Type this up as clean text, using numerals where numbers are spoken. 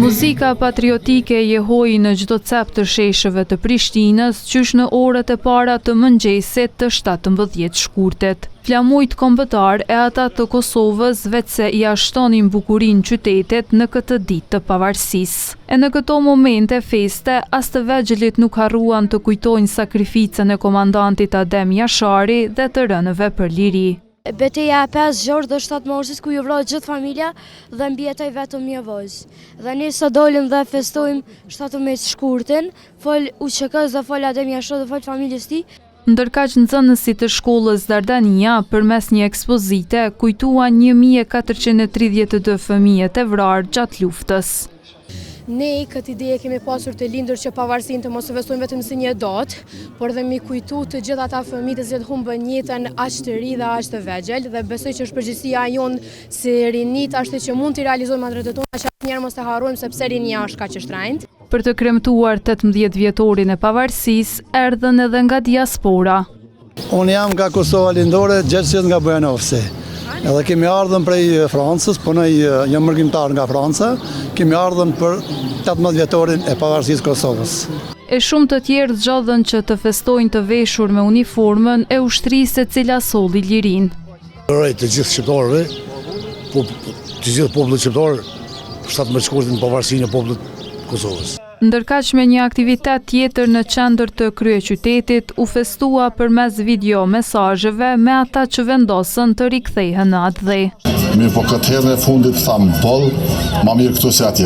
Muzika patriotike jehoi në çdo cep të sheshëve të Prishtinës, qysh në orët e para të mëngjesit të 17 shkurtit. Flamujt kombëtar e ata të Kosovës vetëse i ashtonin bukurinë qytetit në këtë ditë të pavarësisë. E në këto momente feste, as të vegjëlit nuk harruan të kujtojnë sakrificën e komandantit Adem Jashari dhe të rënëve për liri. Betejë e 5 gjorë dhe 7 marsit ku ju vrojë gjithë familja dhe mbjetoj vetëm një vojzë. Dhe ne sot dolim dhe festojmë 17 shkurtin, fol UÇK-s dhe fol Adem Jashari dhe fol familjes tij. Ndërkaq nxënësit të shkollës Dardania përmes një ekspozite kujtuan 1432 fëmijët e vrarë gjatë luftës. Ne këtë ide kemi pasur të lindur që pavarësinë të mos e festojmë vetëm si një datë, por dhe mi kujtu të gjithë ata fëmijë që humbën jetën aq të ri dhe aq të vegjël, dhe besoj që është përgjegjësia jonë si rinit ashtu që mund të realizojmë atë tona që asnjëherë mos të harrojmë sepse rinia është kaq e shtrenjtë. Për të kremtuar 18 vjetorin e pavarësisë, erdhën edhe nga diaspora. Unë jam nga Kosova lindore, Gjergjes nga Bujanovci. Edhe kemi ardhën prej Francës, punoj jam mërgjimtar nga Franca, kemi ardhën për 18 vjetorin e pavarësisë Kosovës. E shumë të tjerë zgjodhen që të festojnë të veshur me uniformën e ushtrisë e cila solli lirinë. Uroj të gjithë shqiptarëve, të gjithë popullit shqiptar, 17 shkurtin pavarësinë e popullit Kosovës. Ndërkaq me një aktivitet tjetër në qendër të kryeqytetit u festua përmes video mesazheve me ata që vendosën të rikthehen në atë dhe. Mirë, po këtë herë në fundit thamë boll, ma mirë këtu se atje.